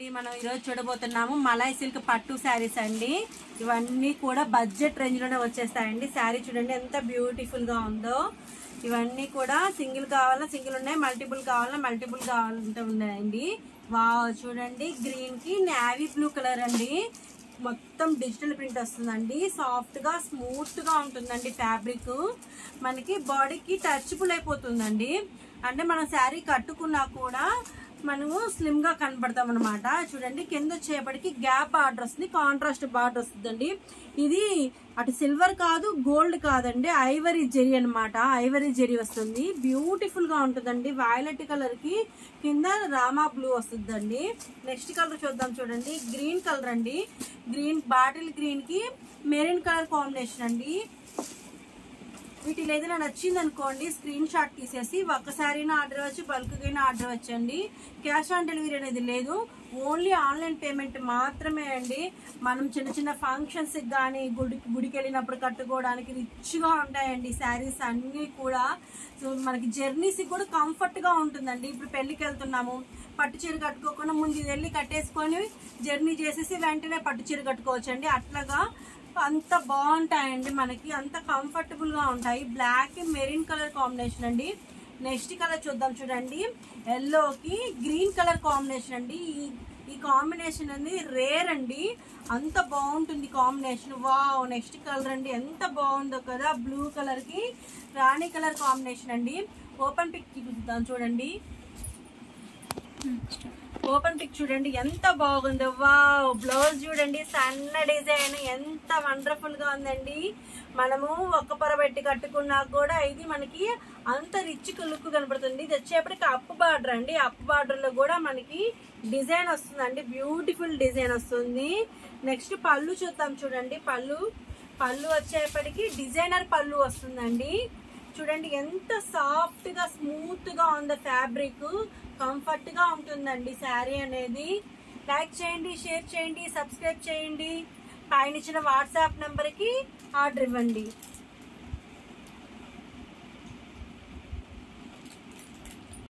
మనం ఈరోజు చూడబోతున్నాము మలై సిల్క్ పట్టు శారీస్ అండి. ఇవన్నీ కూడా బడ్జెట్ రేంజ్ లోనే వచ్చేస్తాయండి. శారీ చూడండి ఎంత బ్యూటిఫుల్ గా ఉందో. ఇవన్నీ కూడా సింగిల్ కావాలన్నా సింగిల్ ఉన్నాయి, మల్టిపుల్ కావాలన్నా మల్టిపుల్ కావాలంటే ఉన్నాయండి. వావ్ చూడండి, గ్రీన్ కి నేవీ బ్లూ కలర్ అండి. మొత్తం డిజిటల్ ప్రింట్ వస్తుందండి. సాఫ్ట్ గా స్మూత్ గా ఉంటుందండి. ఫ్యాబ్రిక్ మనకి బాడీకి టచబుల్ అయిపోతుందండి. అంటే మనం శారీ కట్టుకున్నా కూడా మనము స్లిమ్ గా కనపడతాం అనమాట. చూడండి కింద వచ్చేపటికి గ్యాప్ బార్డర్ వస్తుంది, కాంట్రాస్ట్ బార్డర్ వస్తుందండి. ఇది అటు సిల్వర్ కాదు, గోల్డ్ కాదండి, ఐవరీ జెరీ అనమాట. ఐవరీ జెరీ వస్తుంది, బ్యూటిఫుల్ గా ఉంటుందండి. వైలెట్ కలర్ కి కింద రామా బ్లూ వస్తుందండి. నెక్స్ట్ కలర్ చూద్దాం. చూడండి గ్రీన్ కలర్ అండి. గ్రీన్ బాటిల్ గ్రీన్ కి మెరూన్ కలర్ కాంబినేషన్ అండి. వీటిలో ఏదైనా నచ్చింది అనుకోండి, స్క్రీన్ షాట్ తీసేసి ఒక్కసారైనా ఆర్డర్ వచ్చి బల్క్ అయినా ఆర్డర్ వచ్చండి. క్యాష్ ఆన్ డెలివరీ అనేది లేదు, ఓన్లీ ఆన్లైన్ పేమెంట్ మాత్రమే అండి. మనం చిన్న చిన్న ఫంక్షన్స్ కానీ గుడికి వెళ్ళినప్పుడు కట్టుకోవడానికి రిచ్గా ఉంటాయండి శారీస్ అన్నీ కూడా. సో మనకి జర్నీస్ కూడా కంఫర్ట్ గా ఉంటుందండి. ఇప్పుడు పెళ్లికి వెళ్తున్నాము, పట్టు చీర కట్టుకోకుండా ముందు వెళ్ళి కట్టేసుకొని జర్నీ చేసేసి వెంటనే పట్టు చీర కట్టుకోవచ్చు అండి. అట్లాగా అంత బాగుంటాయండి, మనకి అంత కంఫర్టబుల్ గా ఉంటాయి. బ్లాక్ మెరూన్ కలర్ కాంబినేషన్ అండి. నెక్స్ట్ కలర్ చూద్దాం. చూడండి ఎల్లోకి గ్రీన్ కలర్ కాంబినేషన్ అండి. ఈ కాంబినేషన్ అనేది రేర్ అండి, అంత బాగుంటుంది కాంబినేషన్. వావ్ నెక్స్ట్ కలర్ అండి, ఎంత బాగుందో కదా. బ్లూ కలర్ కి రాణి కలర్ కాంబినేషన్ అండి. ఓపెన్ పిక్ చూద్దాం. చూడండి ఓపెన్ పిక్ చూడండి ఎంత బాగుందో. వావ్ బ్లౌజ్ చూడండి, సన్న డిజైన్ ఎంత వండర్ఫుల్ గా ఉందండి. మనము ఒక్క పొర పెట్టి కట్టుకున్నా కూడా ఇది మనకి అంత రిచ్ లుక్ కనపడుతుంది. ఇది వచ్చేప్పటికి అప్ బార్డర్ అండి. అప్ బార్డర్ లో కూడా మనకి డిజైన్ వస్తుందండి, బ్యూటిఫుల్ డిజైన్ వస్తుంది. నెక్స్ట్ పళ్ళు చూద్దాం. చూడండి పళ్ళు వచ్చేప్పటికి డిజైనర్ పళ్ళు వస్తుందండి. చూడండి ఎంత సాఫ్ట్ గా స్మూత్ గా ఉందో ఫ్యాబ్రిక్, కంఫర్ట్ గా ఉంటుందండి శారీ అనేది. లైక్ చేయండి, షేర్ చేయండి, సబ్స్క్రైబ్ చేయండి. పైన ఇచ్చిన వాట్సాప్ నెంబర్ కి ఆర్డర్ ఇవ్వండి.